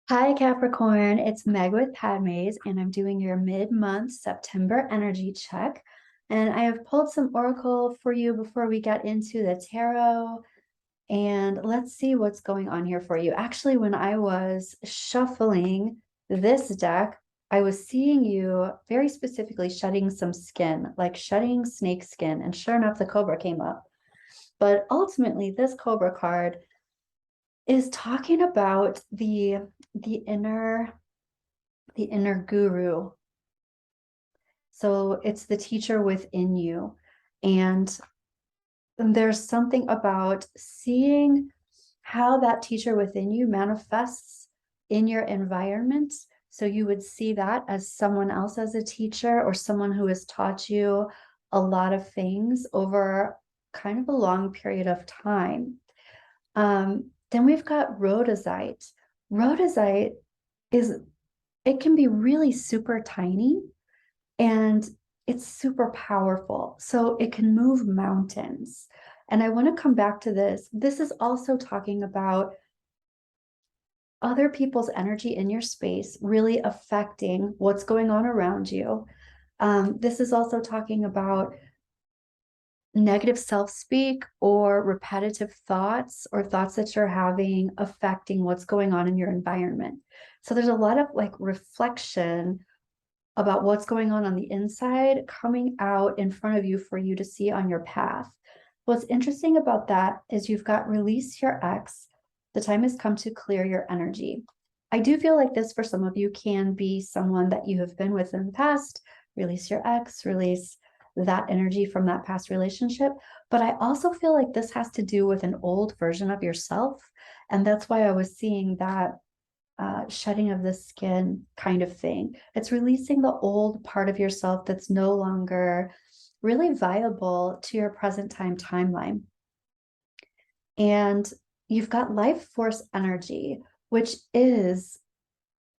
Hi, Capricorn. It's Meg with Padmes, and I'm doing your mid-month September energy check. And I have pulled some oracle for you before we get into the tarot. And let's see what's going on here for you. Actually, when I was shuffling this deck, I was seeing you very specifically shedding some skin, like shedding snake skin. And sure enough, the cobra came up. But ultimately, this cobra card is talking about the inner the inner guru. So it's the teacher within you. And there's something about seeing how that teacher within you manifests in your environment. So you would see that as someone else as a teacher or someone who has taught you a lot of things over kind of a long period of time. Then we've got rhodozite. Rhodozite is, it can be really super tiny and it's super powerful. So it can move mountains. And I want to come back to this. This is also talking about other people's energy in your space really affecting what's going on around you. This is also talking about negative self-speak or repetitive thoughts or thoughts that you're having affecting what's going on in your environment. So there's a lot of like reflection about what's going on the inside coming out in front of you for you to see on your path. What's interesting about that is you've got release your ex. The time has come to clear your energy. I do feel like this for some of you can be someone that you have been with in the past. Release your ex, release that energy from that past relationship. But I also feel like this has to do with an old version of yourself. And that's why I was seeing that shedding of the skin kind of thing. It's releasing the old part of yourself that's no longer really viable to your present time timeline. And you've got life force energy, which is,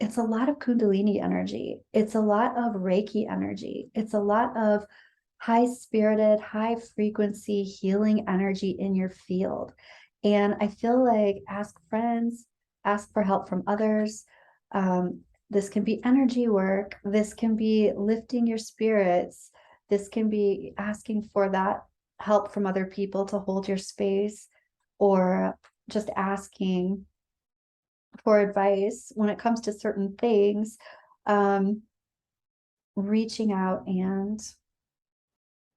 it's a lot of Kundalini energy. It's a lot of Reiki energy. It's a lot of high spirited, high frequency healing energy in your field. And I feel like ask friends, ask for help from others. This can be energy work. This can be lifting your spirits. This can be asking for that help from other people to hold your space, or just asking for advice when it comes to certain things. Um, Reaching out and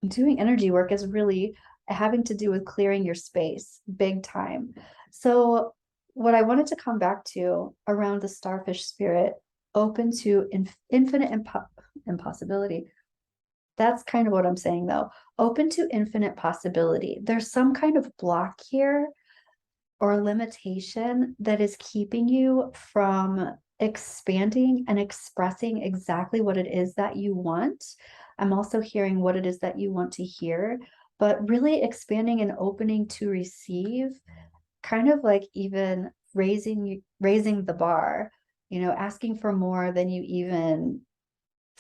doing energy work is really having to do with clearing your space big time. So what I wanted to come back to around the starfish spirit, open to infinite impossibility. That's kind of what I'm saying though. Open to infinite possibility. There's some kind of block here or limitation that is keeping you from expanding and expressing exactly what it is that you want. I'm also hearing what it is that you want to hear, but really expanding and opening to receive, kind of like even raising the bar, asking for more than you even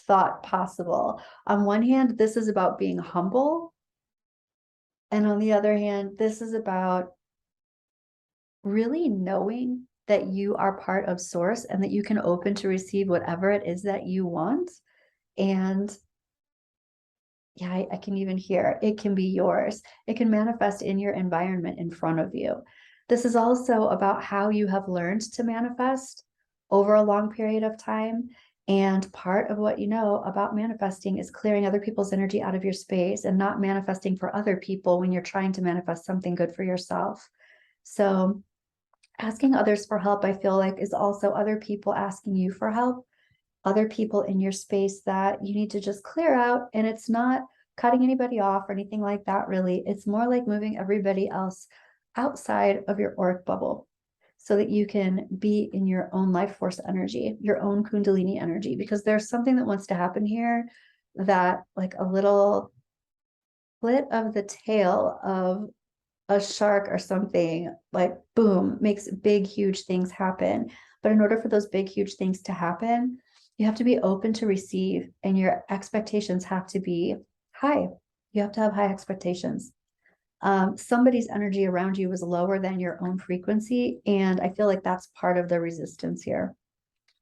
thought possible. On one hand, this is about being humble, and on the other hand, this is about really knowing that you are part of source and that you can open to receive whatever it is that you want. And yeah, I can even hear it can be yours. It can manifest in your environment in front of you. This is also about how you have learned to manifest over a long period of time. And part of what you know about manifesting is clearing other people's energy out of your space and not manifesting for other people when you're trying to manifest something good for yourself. So asking others for help, I feel like, is also other people asking you for help, other people in your space that you need to just clear out. And it's not cutting anybody off or anything like that, really. It's more like moving everybody else outside of your auric bubble so that you can be in your own life force energy, your own Kundalini energy, because there's something that wants to happen here that, like a little flit of the tail of a shark or something, like boom, makes big huge things happen. But in order for those big huge things to happen, you have to be open to receive, and your expectations have to be high. You have to have high expectations. Somebody's energy around you was lower than your own frequency. And I feel like that's part of the resistance here.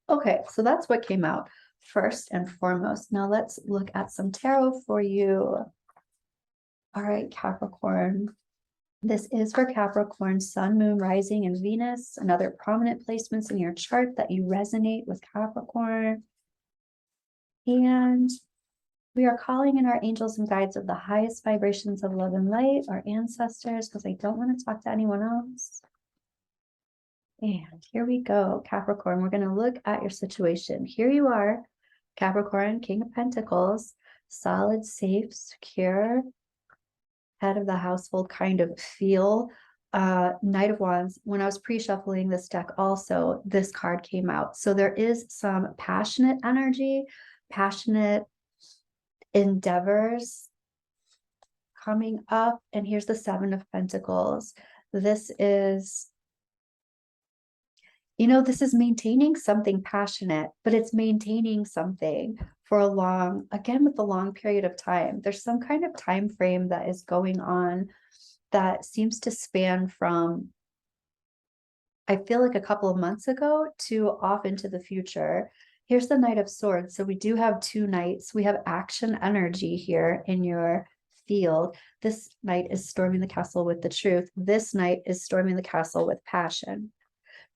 Okay, so that's what came out first and foremost. Now let's look at some tarot for you. All right, Capricorn. This is for Capricorn, Sun, Moon, Rising, and Venus, and other prominent placements in your chart that you resonate with Capricorn. And we are calling in our angels and guides of the highest vibrations of love and light, our ancestors, because I don't want to talk to anyone else. And here we go, Capricorn. We're going to look at your situation. Here you are, Capricorn, King of Pentacles, solid, safe, secure, head of the household kind of feel. Knight of Wands. When I was pre-shuffling this deck also, this card came out. So there is some passionate energy, passionate endeavors coming up. And here's the Seven of Pentacles. This is, you know, this is maintaining something passionate, but it's maintaining something for a long, again, with a long period of time. There's some kind of time frame that is going on that seems to span from, I feel like a couple of months ago to off into the future. Here's the Knight of Swords. So we do have two knights. We have action energy here in your field. This knight is storming the castle with the truth. This knight is storming the castle with passion.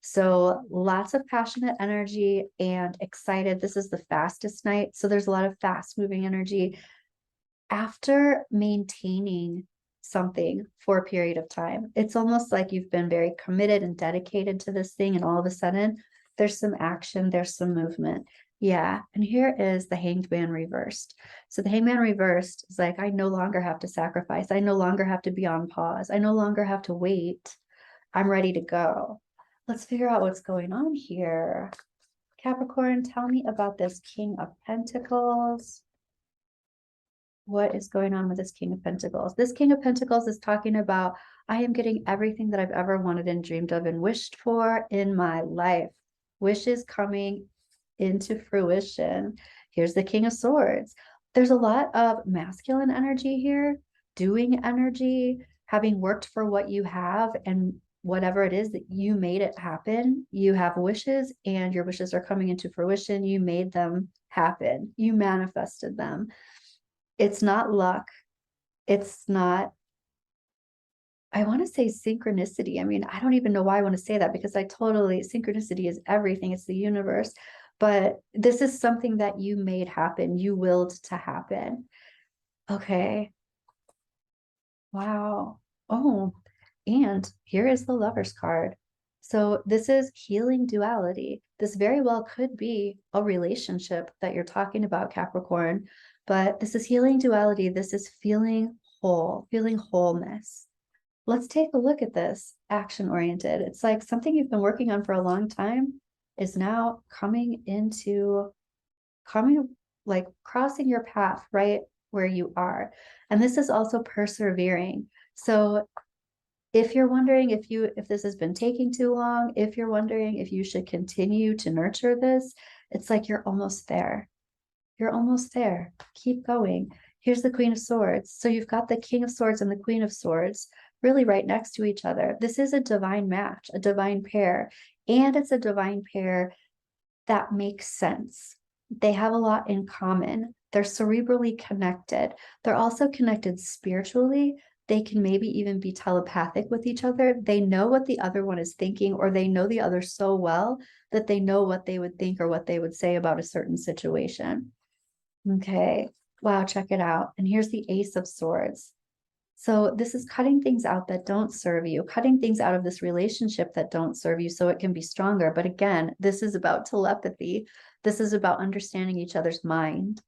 So lots of passionate energy and excited. This is the fastest night. So there's a lot of fast moving energy after maintaining something for a period of time. It's almost like you've been very committed and dedicated to this thing. And all of a sudden there's some action, there's some movement. Yeah. And here is the Hanged Man reversed. So the Hanged Man reversed is like, I no longer have to sacrifice. I no longer have to be on pause. I no longer have to wait. I'm ready to go. Let's figure out what's going on here. Capricorn, tell me about this King of Pentacles. What is going on with this King of Pentacles? This King of Pentacles is talking about, I am getting everything that I've ever wanted and dreamed of and wished for in my life. Wishes coming into fruition. Here's the King of Swords. There's a lot of masculine energy here, doing energy, having worked for what you have and whatever it is that you made it happen. You have wishes and your wishes are coming into fruition. You made them happen. You manifested them. It's not luck. It's not, I want to say synchronicity. I mean, I don't even know why I want to say that because synchronicity is everything. It's the universe. But this is something that you made happen. You willed to happen. Okay. Wow. Oh, and here is the Lover's card. So this is healing duality. This very well could be a relationship that you're talking about, Capricorn, but this is healing duality. This is feeling whole, feeling wholeness. Let's take a look at this action-oriented. It's like something you've been working on for a long time is now coming like crossing your path right where you are. And this is also persevering. So if you're wondering if this has been taking too long, if you're wondering if you should continue to nurture this, it's like you're almost there. You're almost there. Keep going. Here's the Queen of Swords. So you've got the King of Swords and the Queen of Swords really right next to each other. This is a divine match, a divine pair, and it's a divine pair that makes sense. They have a lot in common. They're cerebrally connected. They're also connected spiritually. They can maybe even be telepathic with each other. They know what the other one is thinking, or they know the other so well that they know what they would think or what they would say about a certain situation. Okay. Wow, check it out. And here's the Ace of Swords. So this is cutting things out that don't serve you, cutting things out of this relationship that don't serve you so it can be stronger. But again, this is about telepathy. This is about understanding each other's mind.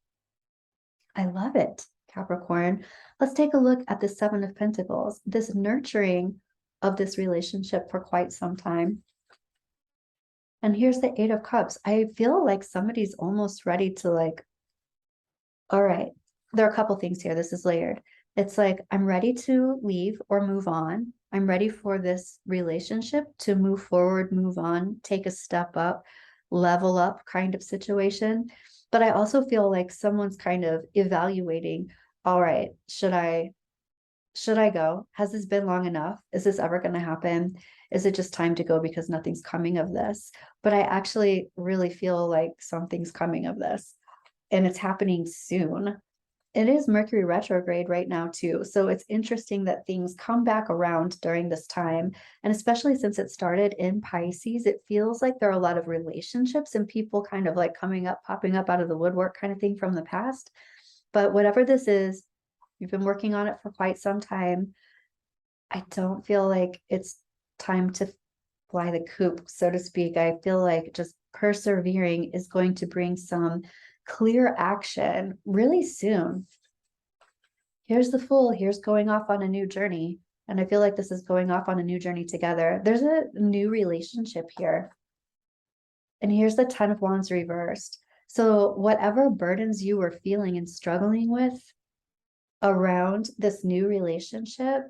I love it, Capricorn. Let's take a look at the Seven of Pentacles, this nurturing of this relationship for quite some time. And here's the Eight of Cups. I feel like somebody's almost ready to all right, there are a couple things here. This is layered. It's like, I'm ready to leave or move on. I'm ready for this relationship to move forward, move on, take a step up, level up kind of situation. But I also feel like someone's kind of evaluating, all right, should I should I go? Has this been long enough? Is this ever going to happen? Is it just time to go because nothing's coming of this? But I actually really feel like something's coming of this, and it's happening soon. It is Mercury retrograde right now too. So it's interesting that things come back around during this time. And especially since it started in Pisces, it feels like there are a lot of relationships and people kind of like coming up, popping up out of the woodwork kind of thing from the past. But whatever this is, you've been working on it for quite some time. I don't feel like it's time to fly the coop, so to speak. I feel like just persevering is going to bring some clear action really soon. Here's the Fool. Here's going off on a new journey. And I feel like this is going off on a new journey together. There's a new relationship here. And here's the 10 of Wands reversed. So whatever burdens you were feeling and struggling with around this new relationship,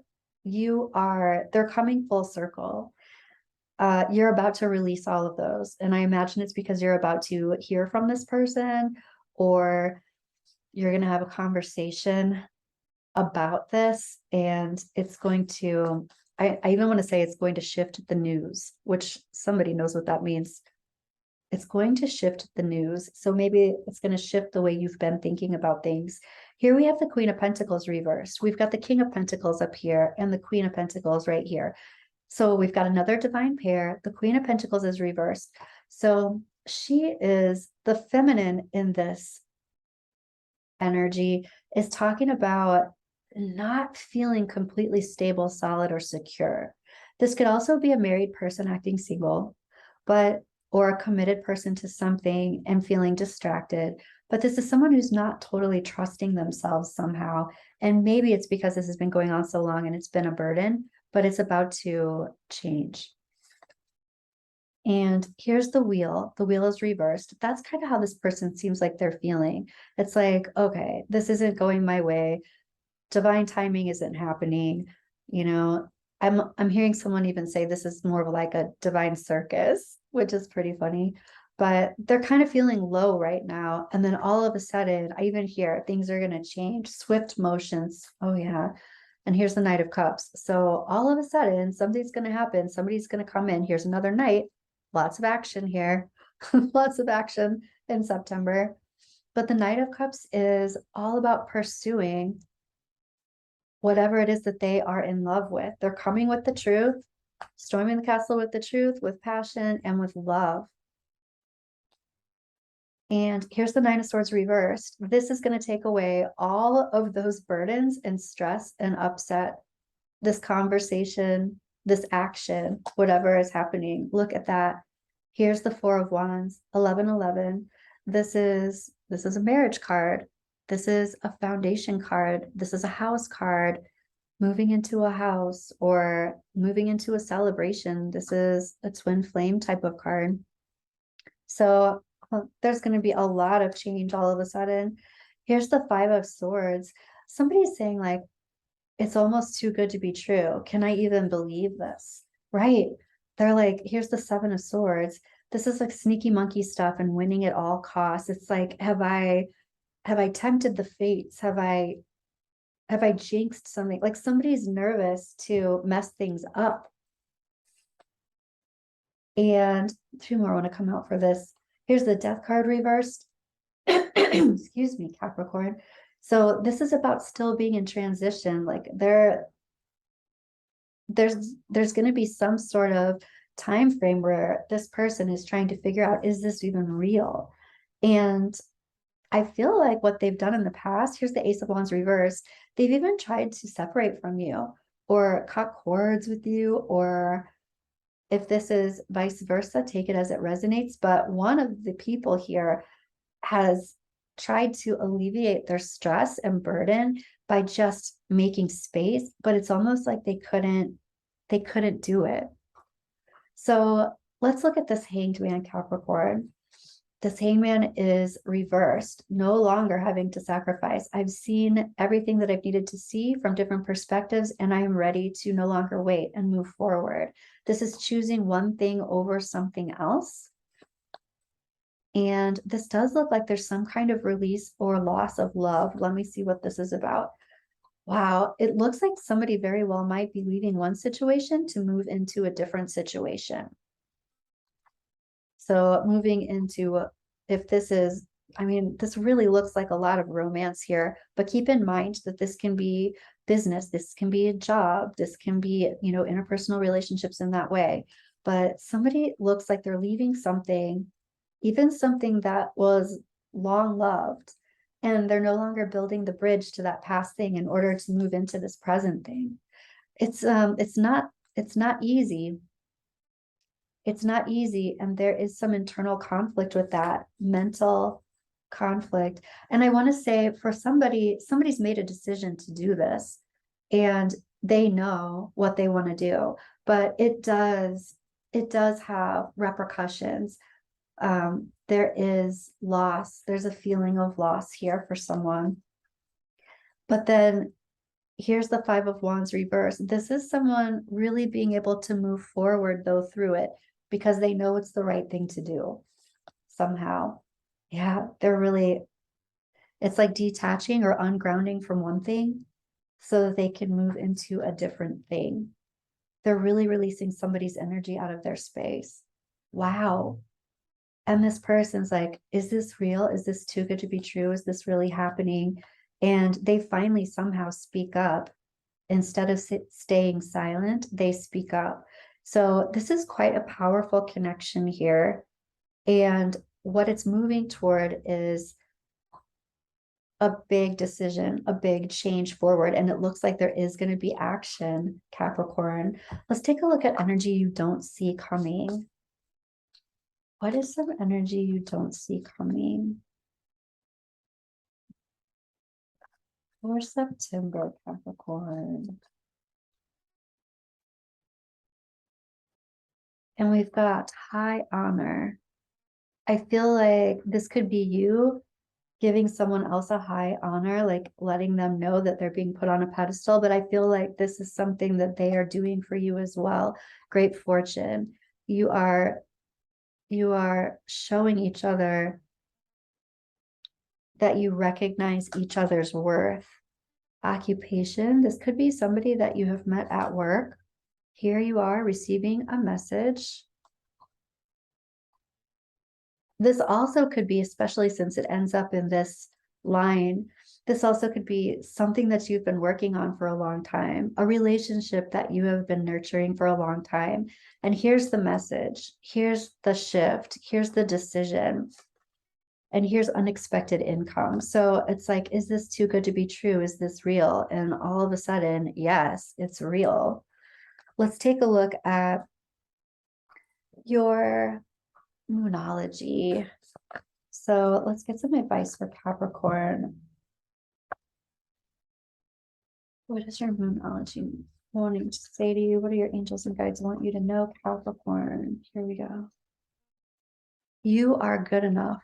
they're coming full circle. You're about to release all of those. And I imagine it's because you're about to hear from this person, or you're going to have a conversation about this. And it's going to, I even want to say it's going to shift the news, which somebody knows what that means. It's going to shift the news. So maybe it's going to shift the way you've been thinking about things. Here we have the Queen of Pentacles reversed. We've got the King of Pentacles up here and the Queen of Pentacles right here. So we've got another divine pair. The Queen of Pentacles is reversed. So she is the feminine in this energy, is talking about not feeling completely stable, solid, or secure. This could also be a married person acting single, or a committed person to something and feeling distracted. But this is someone who's not totally trusting themselves somehow. And maybe it's because this has been going on so long and it's been a burden, but it's about to change. And here's the Wheel. The Wheel is reversed. That's kind of how this person seems like they're feeling. It's like, okay, this isn't going my way. Divine timing isn't happening. You know, I'm hearing someone even say this is more of like a divine circus, which is pretty funny. But they're kind of feeling low right now. And then all of a sudden, I even hear things are going to change. Swift motions. Oh, yeah. And here's the Knight of Cups. So all of a sudden, something's going to happen. Somebody's going to come in. Here's another night. Lots of action here. Lots of action in September. But the Knight of Cups is all about pursuing whatever it is that they are in love with. They're coming with the truth, storming the castle with the truth, with passion, and with love. And here's the Nine of Swords reversed. This is going to take away all of those burdens and stress and upset. This conversation, this action, whatever is happening. Look at that. Here's the Four of Wands, 1111. This is a marriage card. This is a foundation card. This is a house card, moving into a house or moving into a celebration. This is a twin flame type of card. So there's going to be a lot of change all of a sudden. Here's the Five of Swords. Somebody's saying like, it's almost too good to be true. Can I even believe this? Right? They're like, here's the Seven of Swords. This is like sneaky monkey stuff and winning at all costs. It's like, have I tempted the fates? Have I jinxed something? Like somebody's nervous to mess things up. And two more want to come out for this. Here's the Death card reversed. Excuse me, Capricorn. So this is about still being in transition. Like there's going to be some sort of time frame where this person is trying to figure out, is this even real? And I feel like what they've done in the past, here's the Ace of Wands reversed, they've even tried to separate from you or cut cords with you, or if this is vice versa, take it as it resonates. But one of the people here has tried to alleviate their stress and burden by just making space, but it's almost like they couldn't do it. So let's look at this Hanged Man, Capricorn. This Hangman is reversed, no longer having to sacrifice. I've seen everything that I've needed to see from different perspectives, and I am ready to no longer wait and move forward. This is choosing one thing over something else. And this does look like there's some kind of release or loss of love. Let me see what this is about. Wow, it looks like somebody very well might be leaving one situation to move into a different situation. So moving into, if this is, I mean, this really looks like a lot of romance here, but keep in mind that this can be business, this can be a job, this can be, interpersonal relationships in that way. But somebody looks like they're leaving something, even something that was long loved, and they're no longer building the bridge to that past thing in order to move into this present thing. It's not easy. It's not easy, and there is some internal conflict with that, mental conflict. And I want to say, for somebody's made a decision to do this, and they know what they want to do, but it does have repercussions. There is loss, there's a feeling of loss here for someone. But then here's the Five of Wands reverse. This is someone really being able to move forward though through it, because they know it's the right thing to do somehow. Yeah, it's like detaching or ungrounding from one thing so that they can move into a different thing. They're really releasing somebody's energy out of their space. Wow. And this person's like, is this real? Is this too good to be true? Is this really happening? And they finally somehow speak up. Instead of staying silent, they speak up. So this is quite a powerful connection here. And what it's moving toward is a big decision, a big change forward. And it looks like there is going to be action, Capricorn. Let's take a look at energy you don't see coming. What is some energy you don't see coming for September, Capricorn? And we've got high honor. I feel like this could be you giving someone else a high honor, like letting them know that they're being put on a pedestal. But I feel like this is something that they are doing for you as well. Great fortune. You are showing each other that you recognize each other's worth. Occupation. This could be somebody that you have met at work. Here you are receiving a message. This also could be, especially since it ends up in this line, this also could be something that you've been working on for a long time, a relationship that you have been nurturing for a long time. And here's the message, here's the shift, here's the decision, and here's unexpected income. So it's like, is this too good to be true? Is this real? And all of a sudden, yes, it's real. Let's take a look at your Moonology. So let's get some advice for Capricorn. What is your Moonology wanting to say to you? What do your angels and guides want you to know, Capricorn? Here we go. You are good enough.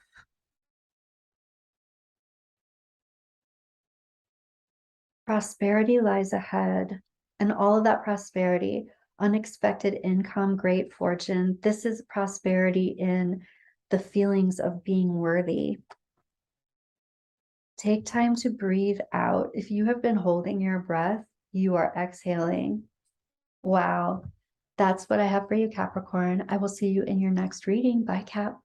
Prosperity lies ahead, and all of that prosperity, unexpected income, great fortune. This is prosperity in the feelings of being worthy. Take time to breathe out. If you have been holding your breath, you are exhaling. Wow. That's what I have for you, Capricorn. I will see you in your next reading. Bye, Cap.